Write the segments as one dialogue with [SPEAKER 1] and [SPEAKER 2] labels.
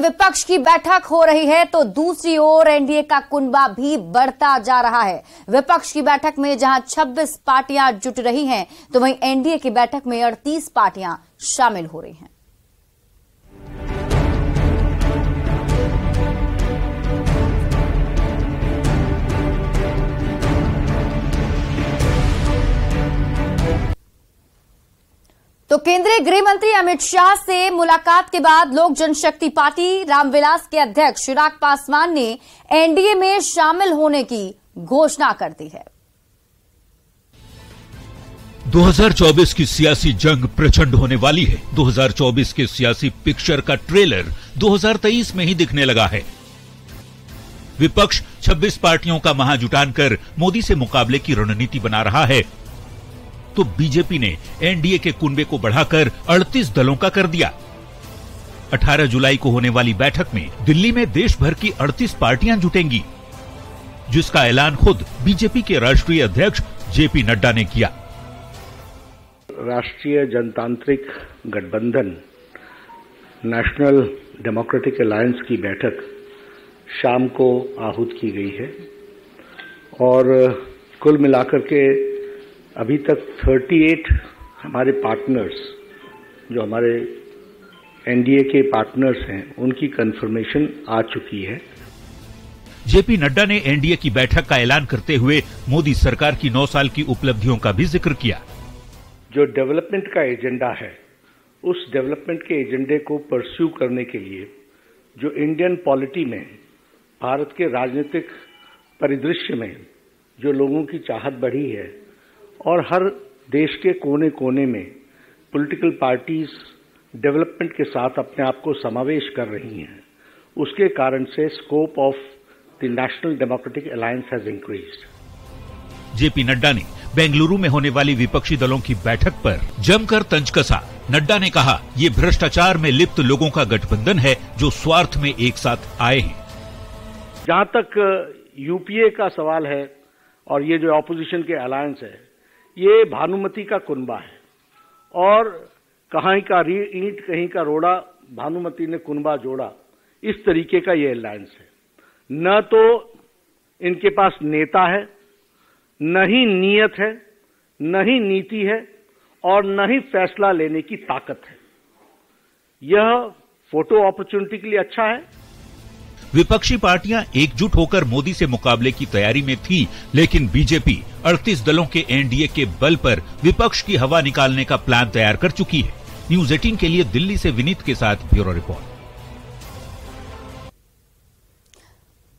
[SPEAKER 1] विपक्ष की बैठक हो रही है तो दूसरी ओर एनडीए का कुनबा भी बढ़ता जा रहा है। विपक्ष की बैठक में जहां 26 पार्टियां जुट रही हैं तो वहीं एनडीए की बैठक में 38 पार्टियां शामिल हो रही हैं। तो केंद्रीय गृह मंत्री अमित शाह से मुलाकात के बाद लोक जनशक्ति पार्टी रामविलास के अध्यक्ष चिराग पासवान ने एनडीए में शामिल होने की घोषणा कर दी है।
[SPEAKER 2] 2024 की सियासी जंग प्रचंड होने वाली है। 2024 के सियासी पिक्चर का ट्रेलर 2023 में ही दिखने लगा है। विपक्ष 26 पार्टियों का महाजुटान कर मोदी से मुकाबले की रणनीति बना रहा है, तो बीजेपी ने एनडीए के कुनबे को बढ़ाकर 38 दलों का कर दिया। 18 जुलाई को होने वाली बैठक में दिल्ली में देश भर की 38 पार्टियां जुटेंगी, जिसका ऐलान खुद बीजेपी के राष्ट्रीय अध्यक्ष जेपी नड्डा ने किया।
[SPEAKER 3] राष्ट्रीय जनतांत्रिक गठबंधन नेशनल डेमोक्रेटिक अलायंस की बैठक शाम को आहूत की गई है और कुल मिलाकर के अभी तक 38 हमारे पार्टनर्स, जो हमारे एनडीए के पार्टनर्स हैं, उनकी कंफर्मेशन आ चुकी है।
[SPEAKER 2] जेपी नड्डा ने एनडीए की बैठक का ऐलान करते हुए मोदी सरकार की 9 साल की उपलब्धियों का भी जिक्र किया।
[SPEAKER 3] जो डेवलपमेंट का एजेंडा है, उस डेवलपमेंट के एजेंडे को परस्यू करने के लिए जो इंडियन पॉलिटी में, भारत के राजनीतिक परिदृश्य में जो लोगों की चाहत बढ़ी है और हर देश के कोने कोने में पॉलिटिकल पार्टीज डेवलपमेंट के साथ अपने आप को समावेश कर रही हैं, उसके कारण से scope of the national democratic alliance has increased.
[SPEAKER 2] JP Nadda ने बेंगलुरु में होने वाली विपक्षी दलों की बैठक पर जमकर तंज कसा। नड्डा ने कहा, ये भ्रष्टाचार में लिप्त लोगों का गठबंधन है जो स्वार्थ में एक साथ आए हैं।
[SPEAKER 3] जहां तक यूपीए का सवाल है और ये जो ऑपोजिशन के अलायंस है, ये भानुमति का कुनबा है और कहीं का ईंट कहीं का रोड़ा, भानुमति ने कुनबा जोड़ा, इस तरीके का ये अलायंस है। न तो इनके पास नेता है, न ही नीयत है, न ही नीति है और न ही फैसला लेने की ताकत है। यह फोटो अपॉर्चुनिटी के लिए अच्छा है।
[SPEAKER 2] विपक्षी पार्टियां एकजुट होकर मोदी से मुकाबले की तैयारी में थी, लेकिन बीजेपी 38 दलों के एनडीए के बल पर विपक्ष की हवा निकालने का प्लान तैयार कर चुकी है। न्यूज़ 18 के लिए दिल्ली से विनीत के साथ ब्यूरो रिपोर्ट।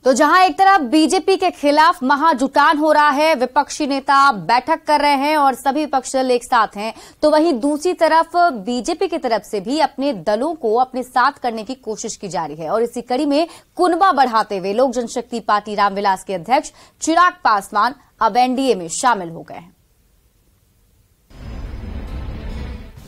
[SPEAKER 1] तो जहां एक तरफ बीजेपी के खिलाफ महाजुटान हो रहा है, विपक्षी नेता बैठक कर रहे हैं और सभी विपक्षी दल एक साथ हैं, तो वहीं दूसरी तरफ बीजेपी की तरफ से भी अपने दलों को अपने साथ करने की कोशिश की जा रही है। और इसी कड़ी में कुनबा बढ़ाते हुए लोक जनशक्ति पार्टी रामविलास के अध्यक्ष चिराग पासवान अब एनडीए में शामिल हो गए हैं।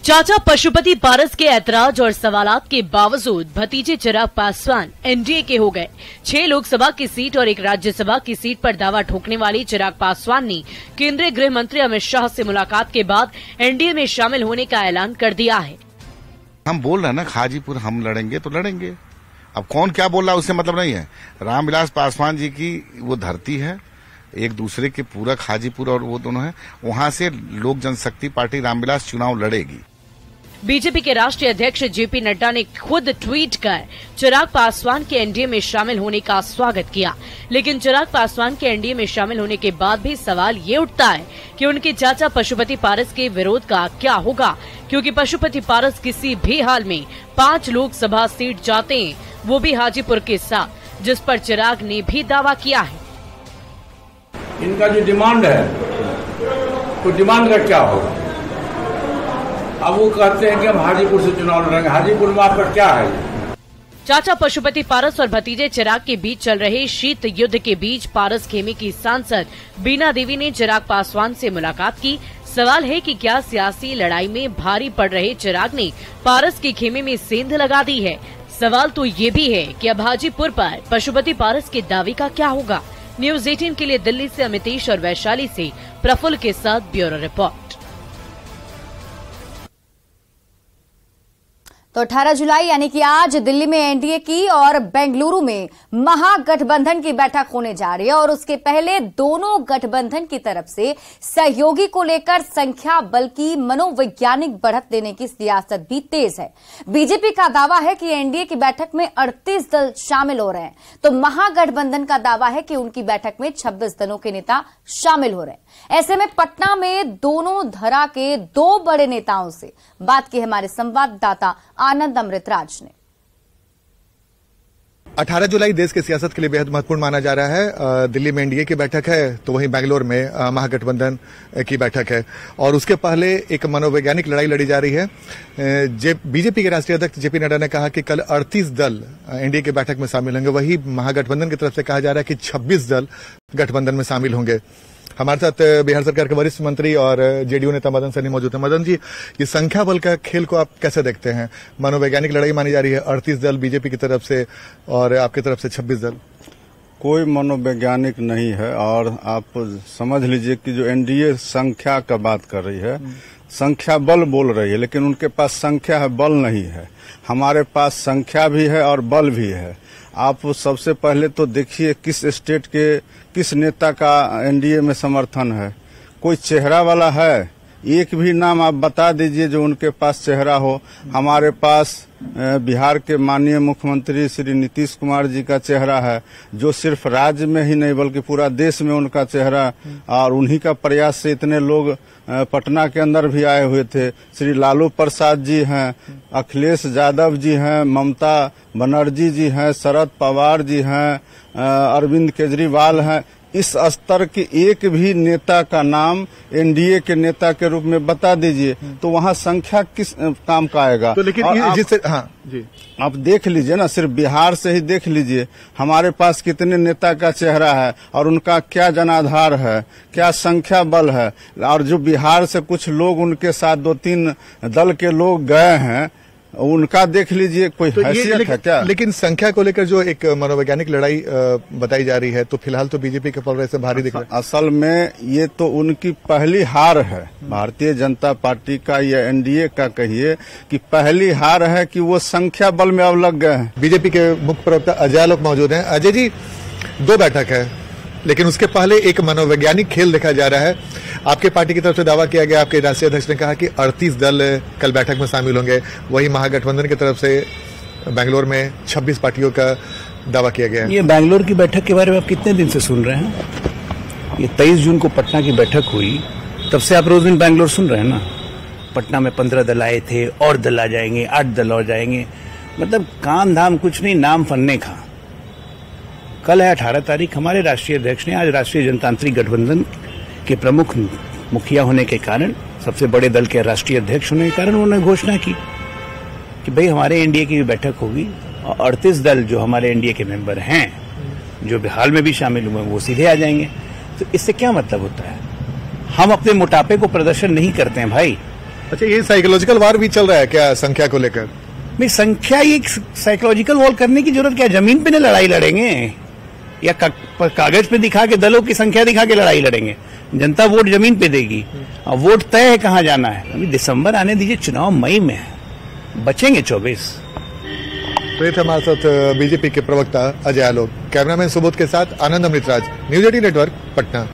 [SPEAKER 4] चाचा पशुपति पारस के ऐतराज और सवालात के बावजूद भतीजे चिराग पासवान एनडीए के हो गए। 6 लोकसभा की सीट और 1 राज्यसभा की सीट पर दावा ठोकने वाली चिराग पासवान ने केंद्रीय गृह मंत्री अमित शाह से मुलाकात के बाद एनडीए में शामिल होने का ऐलान कर दिया है।
[SPEAKER 5] हम बोल रहे हैं ना, हाजीपुर हम लड़ेंगे तो लड़ेंगे। अब कौन क्या बोल रहा है उससे मतलब नहीं है। रामविलास पासवान जी की वो धरती है, एक दूसरे के पूरक हाजीपुर और वो दोनों है, वहां से लोक जनशक्ति पार्टी रामविलास चुनाव लड़ेगी।
[SPEAKER 4] बीजेपी के राष्ट्रीय अध्यक्ष जेपी नड्डा ने खुद ट्वीट कर चिराग पासवान के एनडीए में शामिल होने का स्वागत किया। लेकिन चिराग पासवान के एनडीए में शामिल होने के बाद भी सवाल ये उठता है कि उनके चाचा पशुपति पारस के विरोध का क्या होगा, क्योंकि पशुपति पारस किसी भी हाल में 5 लोकसभा सीट चाहते हैं, वो भी हाजीपुर के साथ, जिस पर चिराग ने भी दावा किया है।
[SPEAKER 6] इनका जो डिमांड है, तो डिमांड का क्या होगा? अब वो कहते हैं कि हम हाजीपुर से चुनाव लड़ेंगे। हाजीपुर में आपका क्या है?
[SPEAKER 4] चाचा पशुपति पारस और भतीजे चिराग के बीच चल रहे शीत युद्ध के बीच पारस खेमे की सांसद बीना देवी ने चिराग पासवान से मुलाकात की। सवाल है कि क्या सियासी लड़ाई में भारी पड़ रहे चिराग ने पारस के खेमे में सेंध लगा दी है। सवाल तो ये भी है कि अब हाजीपुर पर पशुपति पारस के दावे का क्या होगा। न्यूज़ 18 के लिए दिल्ली से अमितेश और वैशाली से प्रफुल्ल के साथ ब्यूरो रिपोर्ट।
[SPEAKER 1] तो 18 जुलाई यानी कि आज दिल्ली में एनडीए की और बेंगलुरु में महागठबंधन की बैठक होने जा रही है और उसके पहले दोनों गठबंधन की तरफ से सहयोगी को लेकर संख्या बल की मनोवैज्ञानिक बढ़त देने की सियासत भी तेज है। बीजेपी का दावा है कि एनडीए की बैठक में 38 दल शामिल हो रहे हैं, तो महागठबंधन का दावा है कि उनकी बैठक में 26 दलों के नेता शामिल हो रहे हैं। ऐसे में पटना में दोनों धरा के दो बड़े नेताओं से बात की हमारे संवाददाता आनंद अमृतराज ने।
[SPEAKER 7] 18 जुलाई देश की सियासत के लिए बेहद महत्वपूर्ण माना जा रहा है। दिल्ली में एनडीए की बैठक है तो वहीं बेंगलोर में महागठबंधन की बैठक है और उसके पहले एक मनोवैज्ञानिक लड़ाई लड़ी जा रही है। बीजेपी के राष्ट्रीय अध्यक्ष जेपी नड्डा ने कहा कि कल 38 दल एनडीए की बैठक में शामिल होंगे, वही महागठबंधन की तरफ से कहा जा रहा है कि 26 दल गठबंधन में शामिल होंगे। हमारे साथ बिहार सरकार के वरिष्ठ मंत्री और जेडीयू नेता मदन सहनी मौजूद हैं। मदन जी, ये संख्या बल का खेल को आप कैसे देखते हैं? मनोवैज्ञानिक लड़ाई मानी जा रही है, 38 दल बीजेपी की तरफ से और आपकी तरफ से 26 दल।
[SPEAKER 8] कोई मनोवैज्ञानिक नहीं है और आप समझ लीजिए कि जो एनडीए संख्या का बात कर रही है, संख्या बल बोल रही है, लेकिन उनके पास संख्या है, बल नहीं है। हमारे पास संख्या भी है और बल भी है। आप सबसे पहले तो देखिए किस स्टेट के किस नेता का एनडीए में समर्थन है। कोई चेहरा वाला है? एक भी नाम आप बता दीजिए जो उनके पास चेहरा हो। हमारे पास बिहार के माननीय मुख्यमंत्री श्री नीतीश कुमार जी का चेहरा है, जो सिर्फ राज्य में ही नहीं बल्कि पूरा देश में उनका चेहरा, और उन्हीं का प्रयास से इतने लोग पटना के अंदर भी आए हुए थे। श्री लालू प्रसाद जी हैं, अखिलेश यादव जी हैं, ममता बनर्जी जी हैं, शरद पवार जी हैं, अरविंद केजरीवाल हैं। इस स्तर के एक भी नेता का नाम एनडीए के नेता के रूप में बता दीजिए तो वहाँ संख्या किस काम का आएगा? तो लेकिन जी आप देख लीजिए ना, सिर्फ बिहार से ही देख लीजिए हमारे पास कितने नेता का चेहरा है और उनका क्या जनाधार है, क्या संख्या बल है। और जो बिहार से कुछ लोग उनके साथ 2-3 दल के लोग गए हैं, उनका देख लीजिए, कोई तो हैसियत है क्या? लेकिन संख्या को लेकर जो एक मनोवैज्ञानिक लड़ाई बताई जा रही है, तो फिलहाल तो बीजेपी के पलड़े से भारी दिख रहा है। असल में ये तो उनकी पहली हार है, भारतीय जनता पार्टी का या एनडीए का कहिए कि पहली हार है कि वो संख्या बल में अब लग गए हैं। बीजेपी के मुख्य प्रवक्ता अजय आलोक मौजूद हैं। अजय जी, 2 बैठक है लेकिन उसके पहले एक मनोवैज्ञानिक खेल देखा जा रहा है। आपके पार्टी की तरफ से दावा किया गया, आपके राष्ट्रीय अध्यक्ष ने कहा कि 38 दल कल बैठक में शामिल होंगे, वही महागठबंधन की तरफ से बेंगलोर में 26 पार्टियों का दावा किया गया है।
[SPEAKER 9] ये बेंगलोर की बैठक के बारे में आप कितने दिन से सुन रहे हैं? ये 23 जून को पटना की बैठक हुई, तब से आप रोज दिन बेंगलोर सुन रहे हैं ना। पटना में 15 दल आए थे, और दल आ जाएंगे, 8 दल और जाएंगे, मतलब काम धाम कुछ नहीं, नाम फन्ने खा। कल है 18 तारीख, हमारे राष्ट्रीय अध्यक्ष ने आज राष्ट्रीय जनतांत्रिक गठबंधन के प्रमुख मुखिया होने के कारण, सबसे बड़े दल के राष्ट्रीय अध्यक्ष होने के कारण उन्होंने घोषणा की कि भाई हमारे एनडीए की भी बैठक होगी और 38 दल जो हमारे एनडीए के मेंबर हैं, जो हाल में भी शामिल हुए, वो सीधे आ जाएंगे। तो इससे क्या मतलब होता है? हम अपने मोटापे को प्रदर्शन नहीं करते हैं भाई।
[SPEAKER 7] अच्छा, ये साइकोलॉजिकल वार भी चल रहा है क्या संख्या को लेकर?
[SPEAKER 9] भाई संख्या, ये साइकोलॉजिकल वॉर करने की जरूरत क्या? जमीन पे न लड़ाई लड़ेंगे या कागज पे दिखा के, दलों की संख्या दिखा के लड़ाई लड़ेंगे? जनता वोट जमीन पे देगी और वोट तय है कहाँ जाना है। अभी दिसंबर आने दीजिए, चुनाव मई में है, बचेंगे 24।
[SPEAKER 7] तो ये थे हमारे साथ बीजेपी के प्रवक्ता अजय आलोक। कैमरामैन सुबोध के साथ आनंद अमृतराज, न्यूज 18 नेटवर्क, पटना।